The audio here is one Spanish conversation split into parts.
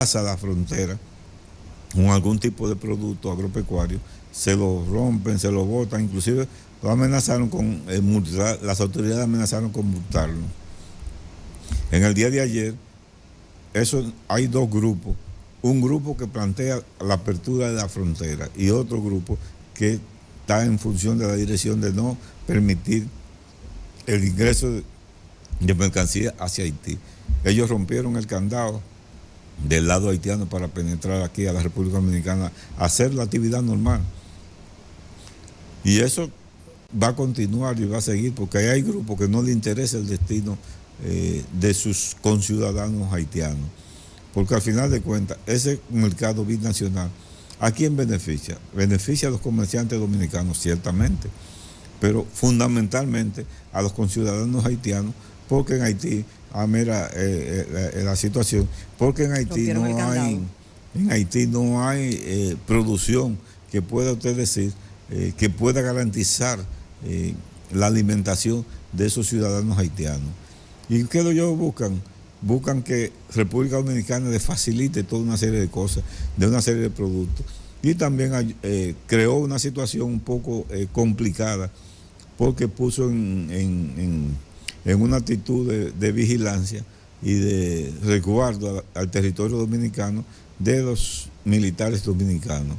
pasa la frontera con algún tipo de producto agropecuario, se lo rompen, se lo botan, inclusive lo amenazaron con multar, las autoridades amenazaron con multarlo. En el día de ayer, hay dos grupos, un grupo que plantea la apertura de la frontera y otro grupo que está en función de la dirección de no permitir el ingreso de mercancías hacia Haití. Ellos rompieron el candado del lado haitiano para penetrar aquí a la República Dominicana, a hacer la actividad normal. Y eso va a continuar y va a seguir, porque hay grupos que no les interesa el destino de sus conciudadanos haitianos. Porque al final de cuentas, ese mercado binacional, ¿a quién beneficia? Beneficia a los comerciantes dominicanos, ciertamente, pero fundamentalmente a los conciudadanos haitianos, porque en Haití, la situación, porque en Haití no hay producción que pueda usted decir, que pueda garantizar la alimentación de esos ciudadanos haitianos. ¿Y qué ellos buscan? Buscan que República Dominicana les facilite toda una serie de cosas, de una serie de productos. Y también creó una situación un poco complicada, porque puso en una actitud de vigilancia y de resguardo al territorio dominicano de los militares dominicanos.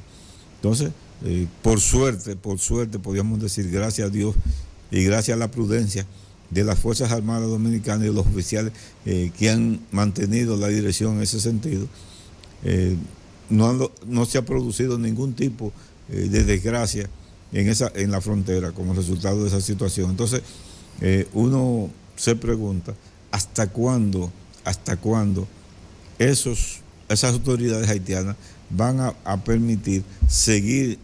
Entonces, por suerte, podríamos decir, gracias a Dios y gracias a la prudencia de las Fuerzas Armadas Dominicanas y de los oficiales que han mantenido la dirección en ese sentido, no se ha producido ningún tipo de desgracia en la frontera como resultado de esa situación. Entonces, uno se pregunta, ¿hasta cuándo esas autoridades haitianas van a permitir seguir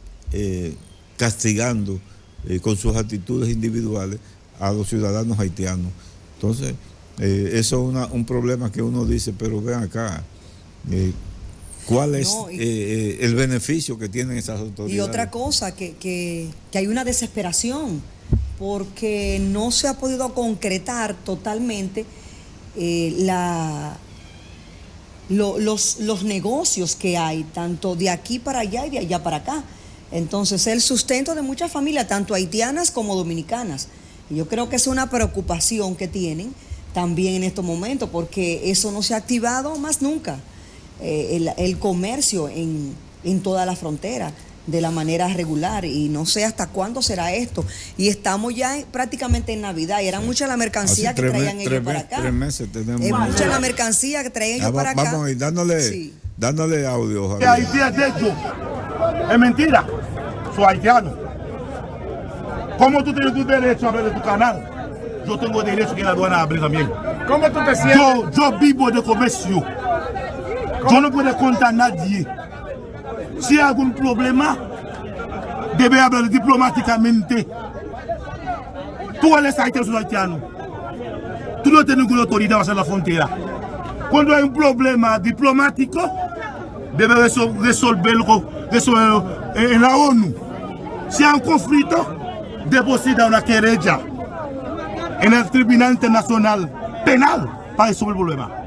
castigando con sus actitudes individuales a los ciudadanos haitianos? Entonces, eso es un problema que uno dice, pero ven acá, ¿cuál es el beneficio que tienen esas autoridades? Y otra cosa, que hay una desesperación, porque no se ha podido concretar totalmente los negocios que hay, tanto de aquí para allá y de allá para acá. Entonces, el sustento de muchas familias, tanto haitianas como dominicanas. Y yo creo que es una preocupación que tienen también en estos momentos, porque eso no se ha activado más nunca, el comercio en toda la frontera de la manera regular, y no sé hasta cuándo será esto. Y estamos ya prácticamente en Navidad, y era mucha la mercancía que traían ellos para acá. 3 meses tenemos. Es mucha la mercancía que traían ellos para acá. Vamos a ir dándole audio. Javier. Haití es de hecho, es mentira, soy haitiano. ¿Cómo tú tienes tu derecho a ver de tu canal? Yo tengo derecho que la aduana hable también. ¿Cómo tú te sientes? Yo vivo de comercio. Yo no puedo contar a nadie. Si hay algún problema, debe hablar diplomáticamente. Tú eres haitiano, soy haitiano. Tú no tienes ninguna autoridad para hacer la frontera. Cuando hay un problema diplomático, debe resolverlo en la ONU. Si hay un conflicto, deposita una querella en el Tribunal Internacional Penal para resolver el problema.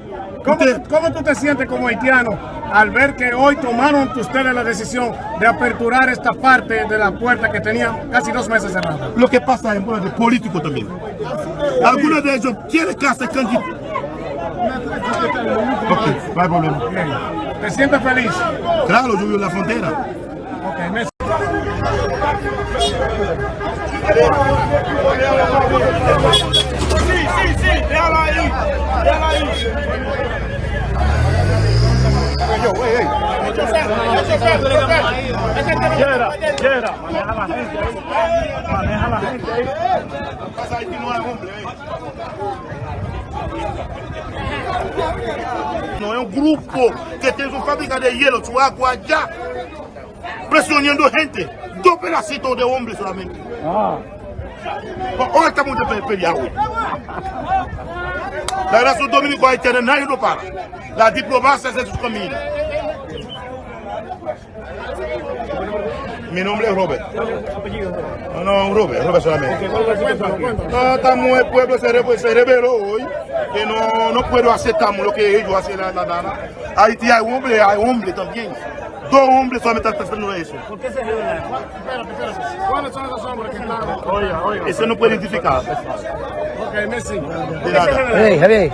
¿Cómo tú te sientes como haitiano al ver que hoy tomaron ustedes la decisión de aperturar esta parte de la puerta que tenía casi 2 meses cerrada? Lo que pasa es de político también. Algunos de ellos quieren que se candidato. Ok, no hay problema. ¿Te sientes feliz? Claro, yo vivo en la frontera. Okay, Sí, déjalo ahí. Yera, maneja la gente ahí. Pasa ahí, no hay hombre ahí. No es un grupo que tiene su fábrica de hielo, su agua allá, presionando gente. 2 pedacitos de hombre solamente. Hoy estamos peleados. La relación dominico-haitiana nadie lo para. La diplomacia es de sus caminos. Mi nombre es Robert. No, Robert solamente. No, estamos en el pueblo se reveló hoy que no puedo aceptar lo que ellos hacen la nada. Haití hay hombre también. 2 hombres solamente están pensando eso. ¿Por qué se revelan? Espérate. ¿Cuáles son esos hombres que están? Oiga. Eso no puede identificar. Ok, Messi. De nada. Javier.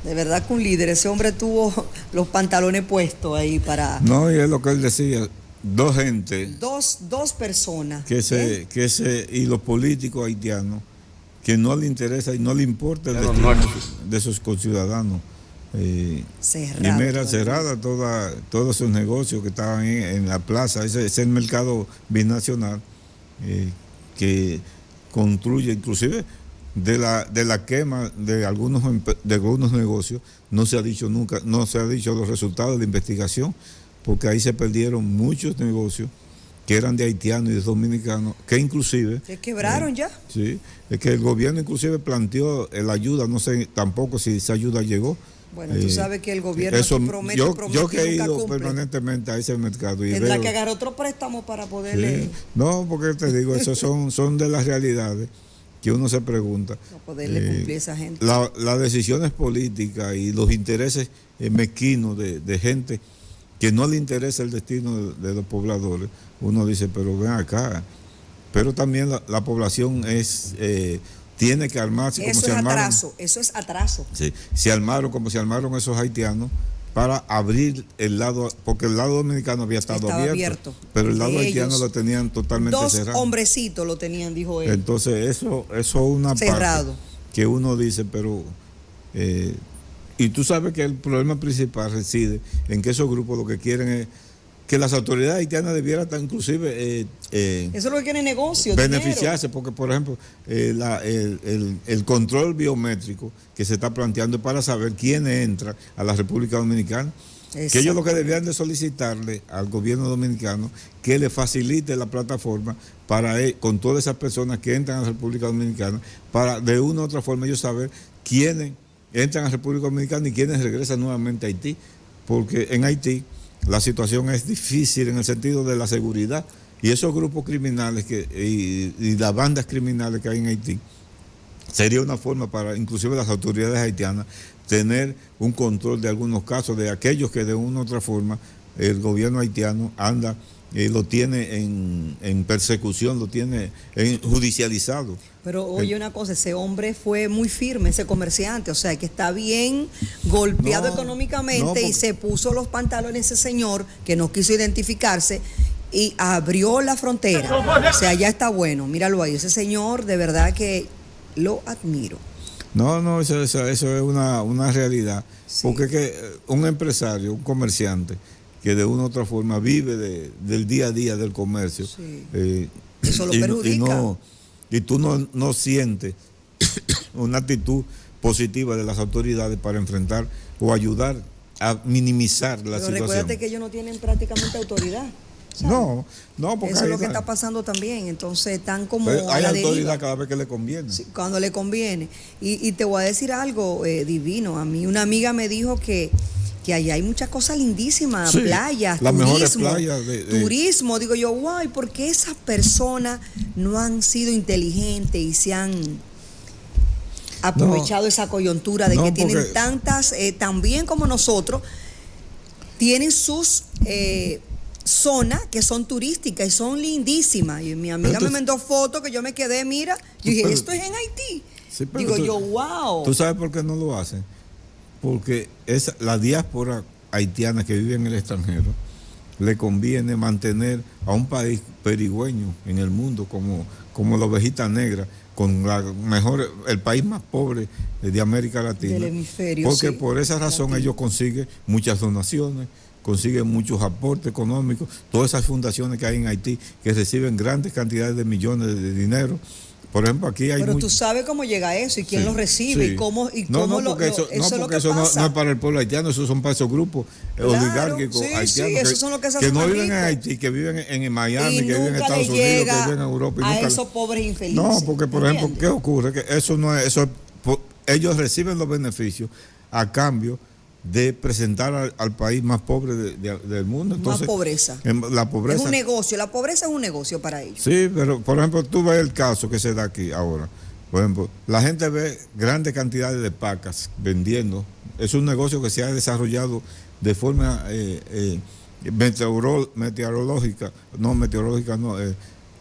De verdad que un líder, ese hombre tuvo los pantalones puestos ahí para No, y es lo que él decía, 2 gentes dos personas. y los políticos haitianos que no le interesa y no le importa el destino de sus conciudadanos. Primera cerrada todos esos negocios que estaban en la plaza, ese es el mercado binacional que construye inclusive de la quema de algunos negocios. No se ha dicho nunca, no se ha dicho los resultados de investigación, porque ahí se perdieron muchos negocios que eran de haitianos y de dominicanos, que inclusive... ¿Se quebraron ya? Sí, es que el gobierno inclusive planteó la ayuda, no sé tampoco si esa ayuda llegó. Bueno, tú sabes que el gobierno aquí promete, yo que he nunca ido cumple. permanentemente a ese mercado. Y Tendrá veo, que agarrar otro préstamo para poderle... Sí. No, porque te digo, esos son de las realidades que uno se pregunta. No poderle cumplir a esa gente. Las decisiones políticas y los intereses mezquinos de gente que no le interesa el destino de los pobladores, uno dice, pero ven acá. Pero también la población tiene que armarse como se armaron. Eso es atraso. Sí, se armaron como se armaron esos haitianos para abrir el lado, porque el lado dominicano había estado abierto, pero el lado haitiano lo tenían totalmente cerrado. 2 hombrecitos lo tenían, dijo él. Entonces eso es una cerrado. parte que uno dice, pero... y tú sabes que el problema principal reside en que esos grupos lo que quieren es que las autoridades haitianas debieran inclusive eso es lo que quiere negocio, beneficiarse, dinero. porque por ejemplo el control biométrico que se está planteando es para saber quiénes entran a la República Dominicana. Que ellos lo que debían de solicitarle al gobierno dominicano que le facilite la plataforma con todas esas personas que entran a la República Dominicana, para de una u otra forma ellos saber quiénes entran a la República Dominicana y quiénes regresan nuevamente a Haití, porque en Haití la situación es difícil en el sentido de la seguridad, y esos grupos criminales y las bandas criminales que hay en Haití sería una forma para inclusive las autoridades haitianas tener un control de algunos casos de aquellos que de una u otra forma el gobierno haitiano lo tiene en persecución, lo tiene judicializado. Pero oye una cosa, ese hombre fue muy firme, ese comerciante, o sea que está bien golpeado económicamente y se puso los pantalones ese señor que no quiso identificarse y abrió la frontera. O sea, ya está bueno, míralo ahí, ese señor de verdad que lo admiro. No, eso es una realidad, sí. Porque es que un empresario, un comerciante, que de una u otra forma vive del día a día del comercio, sí. Eso lo perjudica. Y tú no sientes una actitud positiva de las autoridades para enfrentar o ayudar a minimizar la situación. Pero recuérdate que ellos no tienen prácticamente autoridad. No, porque eso es lo que está pasando también. Entonces están como hay a la autoridad deriva. cada vez que le conviene. Sí, cuando le conviene. Y te voy a decir algo divino. A mí una amiga me dijo que allá hay muchas cosas lindísimas, sí, playas, las turismo, mejores playas turismo. Digo yo, guay, ¿por qué esas personas no han sido inteligentes y se han aprovechado esa coyuntura de que tienen tantas, también como nosotros, tienen sus zonas que son turísticas y son lindísimas? Y mi amiga me mandó fotos que yo me quedé, mira, yo dije, esto es en Haití. Sí, digo yo, wow. ¿Tú sabes por qué no lo hacen? Porque la diáspora haitiana que vive en el extranjero le conviene mantener a un país perigüeño en el mundo como la ovejita negra, con el país más pobre de América Latina. Del hemisferio, porque sí, por esa razón ellos consiguen muchas donaciones, consiguen muchos aportes económicos, todas esas fundaciones que hay en Haití que reciben grandes cantidades de millones de dinero. Por ejemplo, aquí hay... Pero tú sabes cómo llega eso y quién lo recibe y cómo porque eso no es para el pueblo haitiano, eso son para esos grupos oligárquicos haitianos esos son los que no viven en Haití, que viven en Miami, que viven en Estados Unidos, que viven en Europa. A esos pobres infelices. No, porque por ejemplo, ¿qué ocurre? Que eso no es, eso es ellos reciben los beneficios a cambio de presentar al país más pobre del mundo. Entonces, más pobreza. La pobreza. Es un negocio, la pobreza es un negocio para ellos. Sí, pero por ejemplo, tú ves el caso que se da aquí ahora. Por ejemplo, la gente ve grandes cantidades de pacas vendiendo. Es un negocio que se ha desarrollado de forma meteorológica,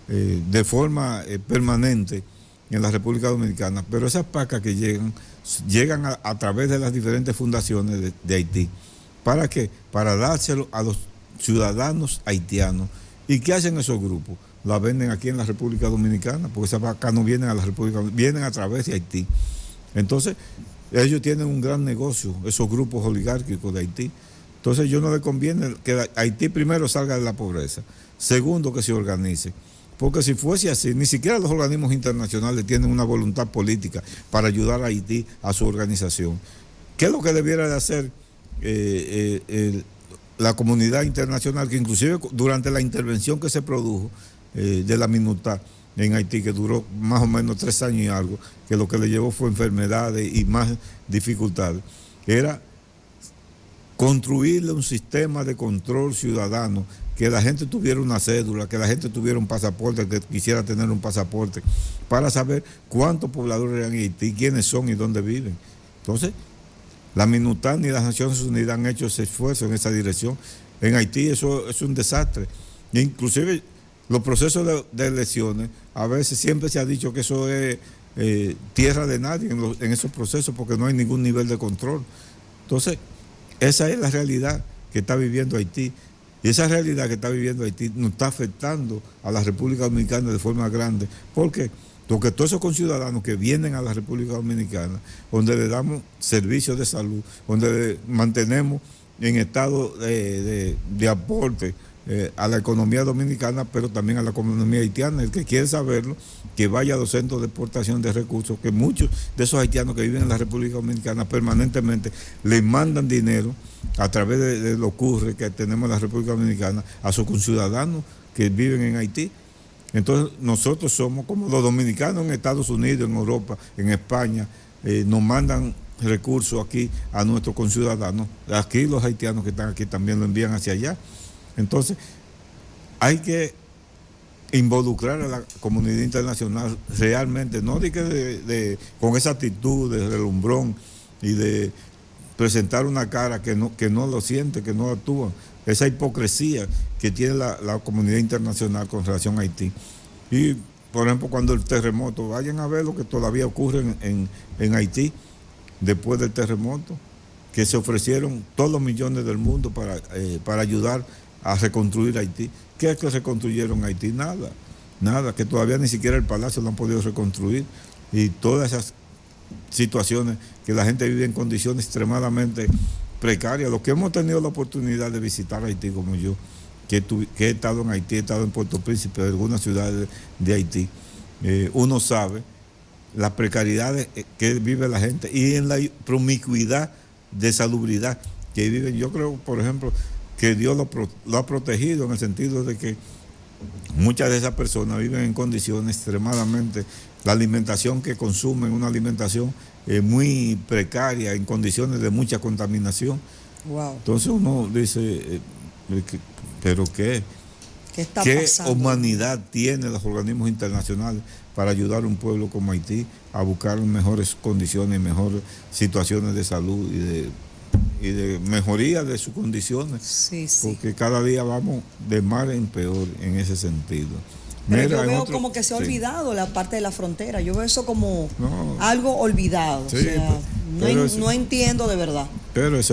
de forma permanente en la República Dominicana. Pero esas pacas que llegan a través de las diferentes fundaciones de Haití. ¿Para qué? Para dárselo a los ciudadanos haitianos. ¿Y qué hacen esos grupos? La venden aquí en la República Dominicana, porque esas vacas no vienen a la República Dominicana, vienen a través de Haití. Entonces, ellos tienen un gran negocio, esos grupos oligárquicos de Haití. Entonces, yo no le conviene que Haití primero salga de la pobreza, segundo, que se organice. Porque si fuese así, ni siquiera los organismos internacionales tienen una voluntad política para ayudar a Haití a su organización. ¿Qué es lo que debiera de hacer la comunidad internacional, que inclusive durante la intervención que se produjo de la MINUSTAH en Haití, que duró más o menos 3 años y algo, que lo que le llevó fue enfermedades y más dificultades, era construirle un sistema de control ciudadano, que la gente tuviera una cédula, que la gente tuviera un pasaporte, que quisiera tener un pasaporte, para saber cuántos pobladores hay en Haití, quiénes son y dónde viven. Entonces, la MINUSTAH ni las Naciones Unidas han hecho ese esfuerzo en esa dirección. En Haití eso es un desastre. Inclusive los procesos de elecciones, a veces siempre se ha dicho que eso es tierra de nadie en esos procesos, porque no hay ningún nivel de control. Entonces, esa es la realidad que está viviendo Haití. Y esa realidad que está viviendo Haití nos está afectando a la República Dominicana de forma grande. ¿Por qué? Porque todos esos conciudadanos que vienen a la República Dominicana, donde le damos servicios de salud, donde mantenemos en estado de aporte a la economía dominicana, pero también a la economía haitiana. El que quiere saberlo, que vaya a los centros de exportación de recursos, que muchos de esos haitianos que viven en la República Dominicana permanentemente le mandan dinero a través de los CURRE que tenemos en la República Dominicana a sus conciudadanos que viven en Haití. Entonces nosotros somos como los dominicanos en Estados Unidos, en Europa, en España, nos mandan recursos aquí a nuestros conciudadanos. Aquí los haitianos que están aquí también lo envían hacia allá. Entonces hay que involucrar a la comunidad internacional realmente, no de que con esa actitud de relumbrón y de presentar una cara que no lo siente, que no actúa. Esa hipocresía que tiene la comunidad internacional con relación a Haití. Y, por ejemplo, cuando el terremoto, vayan a ver lo que todavía ocurre en Haití después del terremoto, que se ofrecieron todos los millones del mundo para ayudar a reconstruir Haití. ¿Qué es que reconstruyeron Haití? Nada, que todavía ni siquiera el palacio lo han podido reconstruir. Y todas esas situaciones que la gente vive en condiciones extremadamente precarias. Los que hemos tenido la oportunidad de visitar Haití, como yo, que he estado en Haití, he estado en Puerto Príncipe, en algunas ciudades de Haití, uno sabe las precariedades que vive la gente y en la promiscuidad de salubridad que viven. Yo creo, por ejemplo, que Dios lo ha protegido en el sentido de que muchas de esas personas viven en condiciones extremadamente, la alimentación que consumen, una alimentación muy precaria, en condiciones de mucha contaminación. Wow. Entonces uno dice, ¿pero qué? ¿Qué humanidad tienen los organismos internacionales para ayudar a un pueblo como Haití a buscar mejores condiciones, mejores situaciones de salud y de mejoría de sus condiciones? Sí, sí. Porque cada día vamos de mal en peor en ese sentido. Pero yo veo como que se ha olvidado la parte de la frontera. Yo veo eso como algo olvidado. Sí, o sea, no entiendo de verdad. Pero eso